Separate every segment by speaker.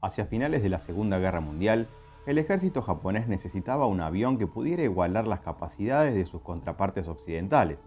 Speaker 1: Hacia finales de la Segunda Guerra Mundial, el ejército japonés necesitaba un avión que pudiera igualar las capacidades de sus contrapartes occidentales.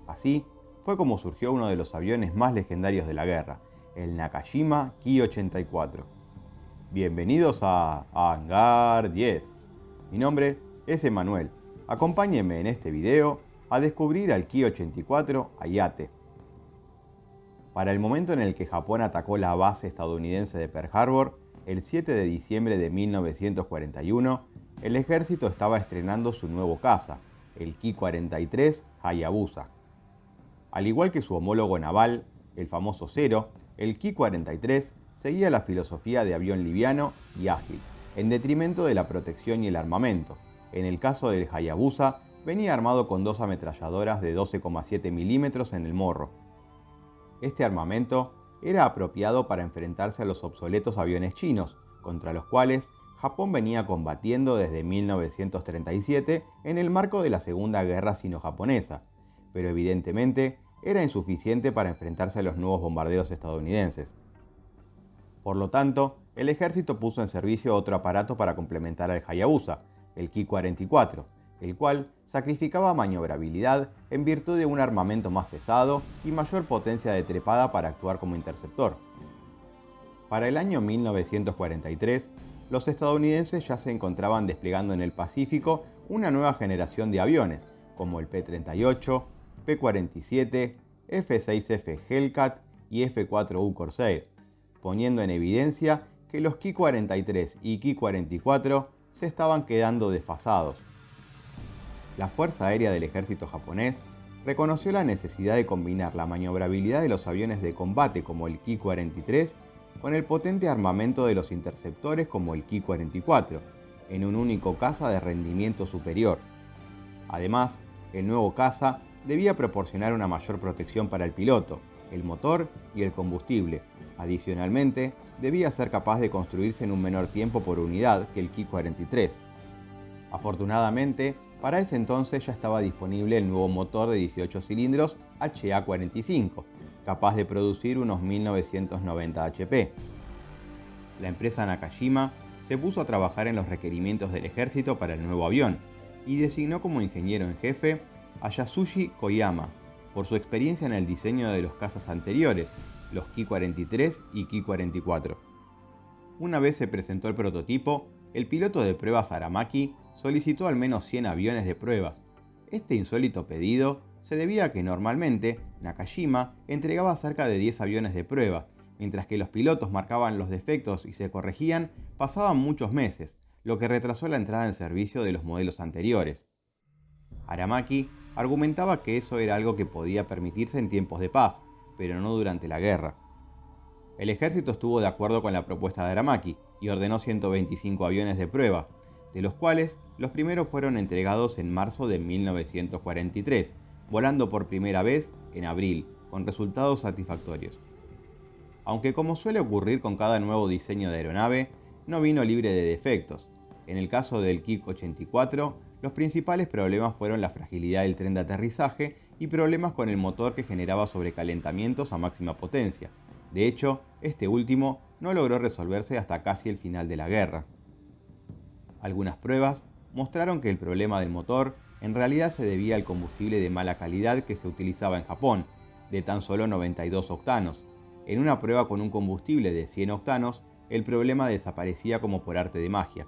Speaker 1: Así, fue como surgió uno de los aviones más legendarios de la guerra, el Nakajima Ki-84. Bienvenidos a Hangar 10. Mi nombre es Emanuel. Acompáñenme en este video a descubrir al Ki-84 Ayate. Para el momento en el que Japón atacó la base estadounidense de Pearl Harbor, el 7 de diciembre de 1941, el ejército estaba estrenando su nuevo caza, el Ki-43 Hayabusa. Al igual que su homólogo naval, el famoso Zero, el Ki-43 seguía la filosofía de avión liviano y ágil, en detrimento de la protección y el armamento. En el caso del Hayabusa, venía armado con dos ametralladoras de 12,7 milímetros en el morro. Este armamento era apropiado para enfrentarse a los obsoletos aviones chinos, contra los cuales Japón venía combatiendo desde 1937 en el marco de la Segunda Guerra Sino-Japonesa, pero evidentemente era insuficiente para enfrentarse a los nuevos bombarderos estadounidenses. Por lo tanto, el ejército puso en servicio otro aparato para complementar al Hayabusa, el Ki-44, el cual sacrificaba maniobrabilidad en virtud de un armamento más pesado y mayor potencia de trepada para actuar como interceptor. Para el año 1943, los estadounidenses ya se encontraban desplegando en el Pacífico una nueva generación de aviones, como el P-38, P-47, F-6F Hellcat y F-4U Corsair, poniendo en evidencia que los Ki-43 y Ki-44 se estaban quedando desfasados. La Fuerza Aérea del Ejército japonés reconoció la necesidad de combinar la maniobrabilidad de los aviones de combate como el Ki-43 con el potente armamento de los interceptores como el Ki-44, en un único caza de rendimiento superior. Además, el nuevo caza debía proporcionar una mayor protección para el piloto, el motor y el combustible. Adicionalmente, debía ser capaz de construirse en un menor tiempo por unidad que el Ki-43. Afortunadamente, para ese entonces ya estaba disponible el nuevo motor de 18 cilindros HA45, capaz de producir unos 1990 HP. La empresa Nakajima se puso a trabajar en los requerimientos del ejército para el nuevo avión y designó como ingeniero en jefe a Yasushi Koyama, por su experiencia en el diseño de los cazas anteriores, los Ki-43 y Ki-44. Una vez se presentó el prototipo, el piloto de pruebas Aramaki solicitó al menos 100 aviones de pruebas. Este insólito pedido se debía a que normalmente Nakajima entregaba cerca de 10 aviones de prueba, mientras que los pilotos marcaban los defectos y se corregían, pasaban muchos meses, lo que retrasó la entrada en servicio de los modelos anteriores. Aramaki argumentaba que eso era algo que podía permitirse en tiempos de paz, pero no durante la guerra. El ejército estuvo de acuerdo con la propuesta de Aramaki y ordenó 125 aviones de prueba, de los cuales los primeros fueron entregados en marzo de 1943, volando por primera vez en abril, con resultados satisfactorios. Aunque como suele ocurrir con cada nuevo diseño de aeronave, no vino libre de defectos. En el caso del Ki-84, los principales problemas fueron la fragilidad del tren de aterrizaje y problemas con el motor que generaba sobrecalentamientos a máxima potencia. De hecho, este último no logró resolverse hasta casi el final de la guerra. Algunas pruebas mostraron que el problema del motor en realidad se debía al combustible de mala calidad que se utilizaba en Japón, de tan solo 92 octanos. En una prueba con un combustible de 100 octanos, el problema desaparecía como por arte de magia.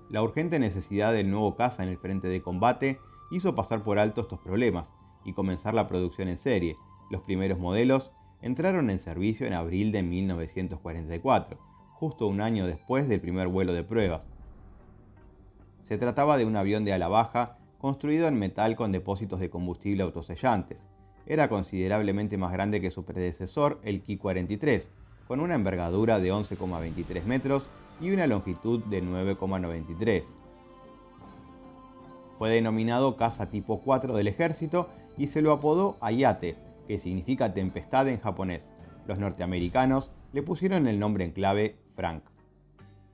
Speaker 1: La urgente necesidad del nuevo caza en el frente de combate hizo pasar por alto estos problemas y comenzar la producción en serie. Los primeros modelos entraron en servicio en abril de 1944, justo un año después del primer vuelo de pruebas. Se trataba de un avión de ala baja construido en metal con depósitos de combustible autosellantes. Era considerablemente más grande que su predecesor, el Ki-43, con una envergadura de 11,23 metros y una longitud de 9,93. Fue denominado caza tipo 4 del ejército y se lo apodó Ayate, que significa tempestad en japonés. Los norteamericanos le pusieron el nombre en clave Frank.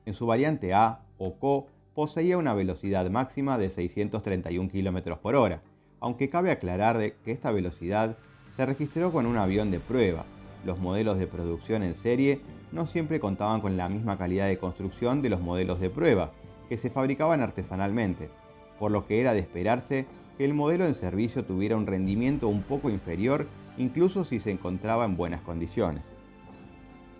Speaker 1: En su variante A o Ko poseía una velocidad máxima de 631 km por hora, aunque cabe aclarar que esta velocidad se registró con un avión de pruebas. Los modelos de producción en serie no siempre contaban con la misma calidad de construcción de los modelos de prueba, que se fabricaban artesanalmente, por lo que era de esperarse que el modelo en servicio tuviera un rendimiento un poco inferior incluso si se encontraba en buenas condiciones.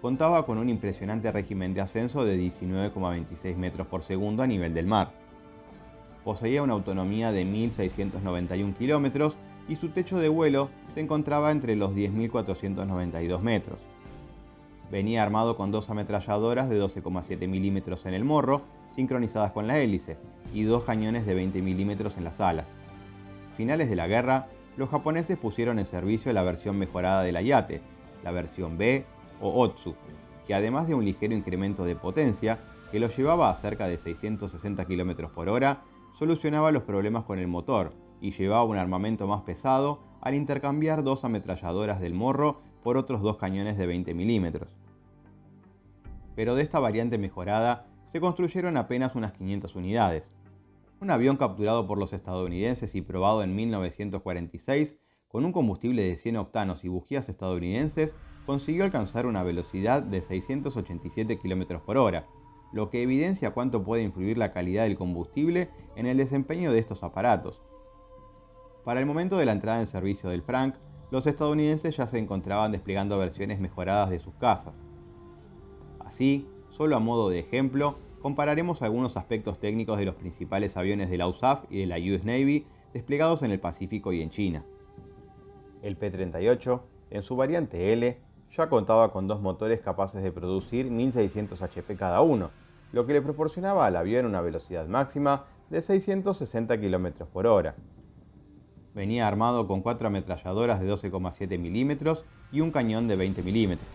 Speaker 1: Contaba con un impresionante régimen de ascenso de 19,26 metros por segundo a nivel del mar. Poseía una autonomía de 1.691 kilómetros y su techo de vuelo se encontraba entre los 10.492 metros. Venía armado con dos ametralladoras de 12,7 milímetros en el morro, sincronizadas con la hélice, y dos cañones de 20 milímetros en las alas. A finales de la guerra, los japoneses pusieron en servicio la versión mejorada del Ayate, la versión B o Otsu, que además de un ligero incremento de potencia, que lo llevaba a cerca de 660 km por hora, solucionaba los problemas con el motor y llevaba un armamento más pesado al intercambiar dos ametralladoras del morro por otros dos cañones de 20 milímetros. Pero de esta variante mejorada se construyeron apenas unas 500 unidades. Un avión capturado por los estadounidenses y probado en 1946, con un combustible de 100 octanos y bujías estadounidenses, consiguió alcanzar una velocidad de 687 km por hora, lo que evidencia cuánto puede influir la calidad del combustible en el desempeño de estos aparatos. Para el momento de la entrada en servicio del Frank, los estadounidenses ya se encontraban desplegando versiones mejoradas de sus cazas. Así, solo a modo de ejemplo, compararemos algunos aspectos técnicos de los principales aviones de la USAF y de la US Navy desplegados en el Pacífico y en China. El P-38, en su variante L, ya contaba con dos motores capaces de producir 1.600 HP cada uno, lo que le proporcionaba al avión una velocidad máxima de 660 km por hora. Venía armado con cuatro ametralladoras de 12,7 milímetros y un cañón de 20 milímetros.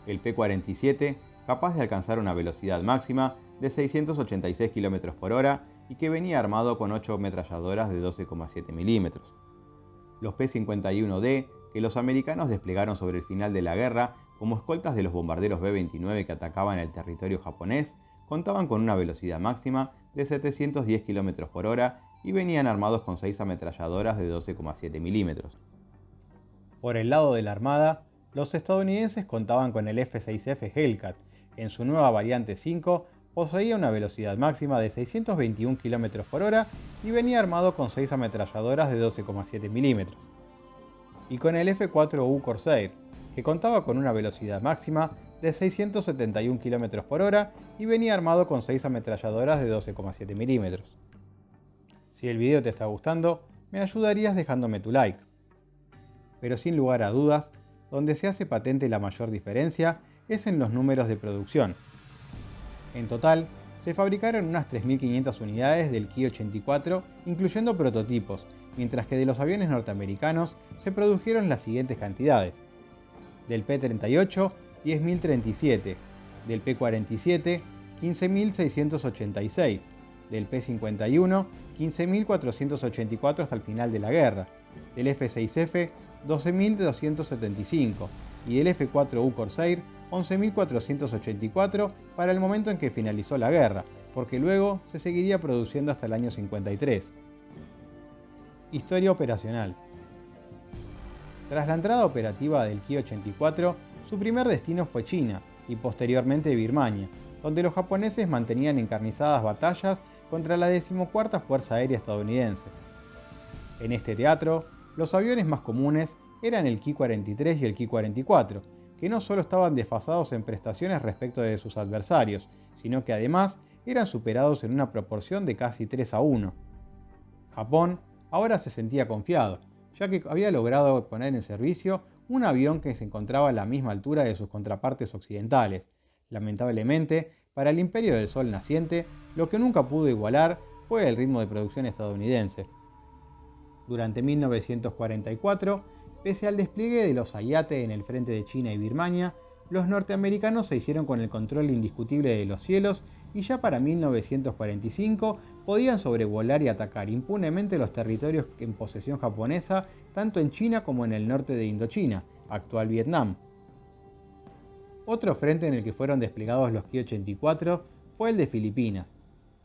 Speaker 1: El P-47, capaz de alcanzar una velocidad máxima de 686 km por hora y que venía armado con 8 ametralladoras de 12,7 milímetros. Los P-51D, que los americanos desplegaron sobre el final de la guerra como escoltas de los bombarderos B-29 que atacaban el territorio japonés, contaban con una velocidad máxima de 710 km por hora y venían armados con 6 ametralladoras de 12,7 milímetros. Por el lado de la Armada, los estadounidenses contaban con el F-6F Hellcat. En su nueva variante 5, poseía una velocidad máxima de 621 km por hora y venía armado con 6 ametralladoras de 12,7 milímetros. Y con el F-4U Corsair, que contaba con una velocidad máxima de 671 km por hora y venía armado con 6 ametralladoras de 12,7 milímetros. Si el video te está gustando, me ayudarías dejándome tu like. Pero sin lugar a dudas, donde se hace patente la mayor diferencia es en los números de producción. En total, se fabricaron unas 3.500 unidades del Ki-84, incluyendo prototipos, mientras que de los aviones norteamericanos se produjeron las siguientes cantidades. Del P-38, 10.037, del P-47, 15.686, del P-51, 15.484 hasta el final de la guerra, del F-6F, 12.275 y del F-4U Corsair, 11.484 para el momento en que finalizó la guerra, porque luego se seguiría produciendo hasta el año 53. Historia operacional. Tras la entrada operativa del Ki-84, su primer destino fue China y posteriormente Birmania, donde los japoneses mantenían encarnizadas batallas contra la 14ª Fuerza Aérea Estadounidense. En este teatro, los aviones más comunes eran el Ki-43 y el Ki-44, que no solo estaban desfasados en prestaciones respecto de sus adversarios, sino que además eran superados en una proporción de casi 3-1. Japón ahora se sentía confiado, ya que había logrado poner en servicio un avión que se encontraba a la misma altura de sus contrapartes occidentales. Lamentablemente, para el Imperio del Sol naciente, lo que nunca pudo igualar fue el ritmo de producción estadounidense. Durante 1944, pese al despliegue de los Ayate en el frente de China y Birmania, los norteamericanos se hicieron con el control indiscutible de los cielos y ya para 1945 podían sobrevolar y atacar impunemente los territorios en posesión japonesa tanto en China como en el norte de Indochina, actual Vietnam. Otro frente en el que fueron desplegados los Ki-84 fue el de Filipinas.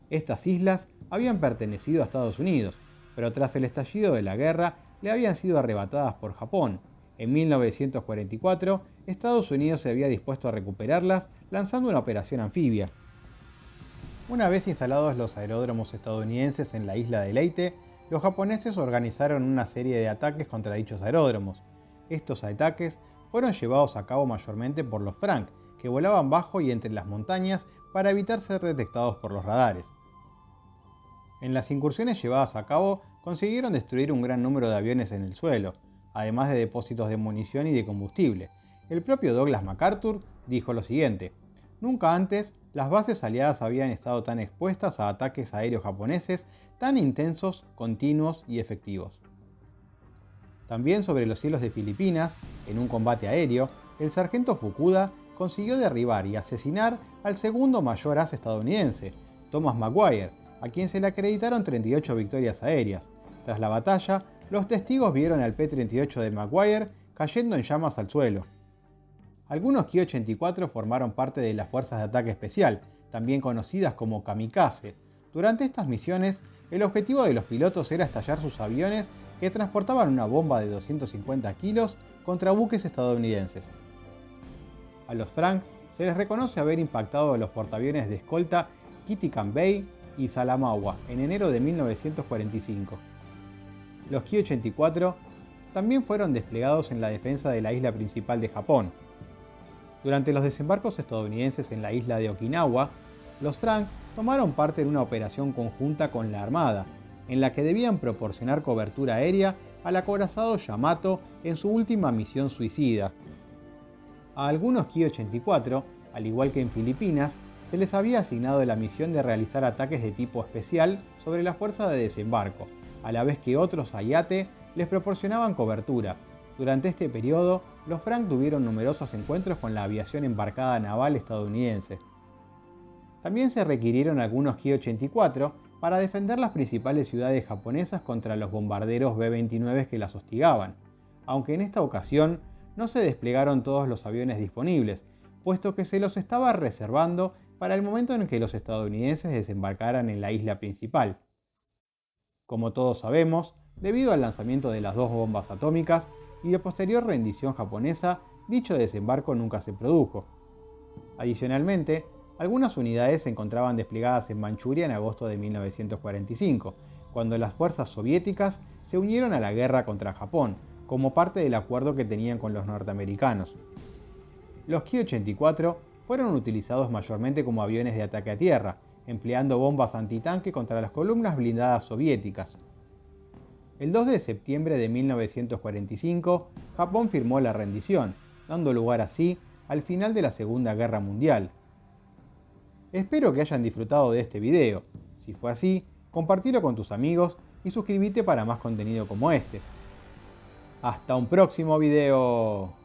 Speaker 1: Estas islas habían pertenecido a Estados Unidos, pero tras el estallido de la guerra le habían sido arrebatadas por Japón,
Speaker 2: En 1944, Estados Unidos se había dispuesto a recuperarlas lanzando una operación anfibia. Una vez instalados los aeródromos estadounidenses en la isla de Leyte, los japoneses organizaron una serie de ataques contra dichos aeródromos. Estos ataques fueron llevados a cabo mayormente por los Frank, que volaban bajo y entre las montañas para evitar ser detectados por los radares. En las incursiones llevadas a cabo, consiguieron destruir un gran número de aviones en el suelo, además de depósitos de munición y de combustible. El propio Douglas MacArthur dijo lo siguiente: "Nunca antes las bases aliadas habían estado tan expuestas a ataques aéreos japoneses tan intensos, continuos y efectivos". También sobre los cielos de Filipinas, en un combate aéreo, el sargento Fukuda consiguió derribar y asesinar al segundo mayor as estadounidense, Thomas Maguire, a quien se le acreditaron 38 victorias aéreas. Tras la batalla, los testigos vieron al P-38 de Maguire cayendo en llamas al suelo. Algunos Ki-84 formaron parte de las Fuerzas de Ataque Especial, también conocidas como kamikaze. Durante estas misiones, el objetivo de los pilotos era estallar sus aviones que transportaban una bomba de 250 kilos contra buques estadounidenses. A los Frank se les reconoce haber impactado los portaaviones de escolta Kitikan Bay y Salamaua en enero de 1945. Los Ki-84 también fueron desplegados en la defensa de la isla principal de Japón. Durante los desembarcos estadounidenses en la isla de Okinawa, los Frank tomaron parte en una operación conjunta con la Armada, en la que debían proporcionar cobertura aérea al acorazado Yamato en su última misión suicida. A algunos Ki-84, al igual que en Filipinas, se les había asignado la misión de realizar ataques de tipo especial sobre la fuerza de desembarco, a la vez que otros Ayate les proporcionaban cobertura. Durante este periodo, los Frank tuvieron numerosos encuentros con la aviación embarcada naval estadounidense. También se requirieron algunos Ki-84 para defender las principales ciudades japonesas contra los bombarderos B-29 que las hostigaban, aunque en esta ocasión no se desplegaron todos los aviones disponibles, puesto que se los estaba reservando para el momento en que los estadounidenses desembarcaran en la isla principal. Como todos sabemos, debido al lanzamiento de las dos bombas atómicas y la posterior rendición japonesa, dicho desembarco nunca se produjo. Adicionalmente, algunas unidades se encontraban desplegadas en Manchuria en agosto de 1945, cuando las fuerzas soviéticas se unieron a la guerra contra Japón, como parte del acuerdo que tenían con los norteamericanos. Los Ki-84 fueron utilizados mayormente como aviones de ataque a tierra, empleando bombas antitanque contra las columnas blindadas soviéticas. El 2 de septiembre de 1945, Japón firmó la rendición, dando lugar así al final de la Segunda Guerra Mundial. Espero que hayan disfrutado de este video. Si fue así, compartilo con tus amigos y suscríbete para más contenido como este. ¡Hasta un próximo video!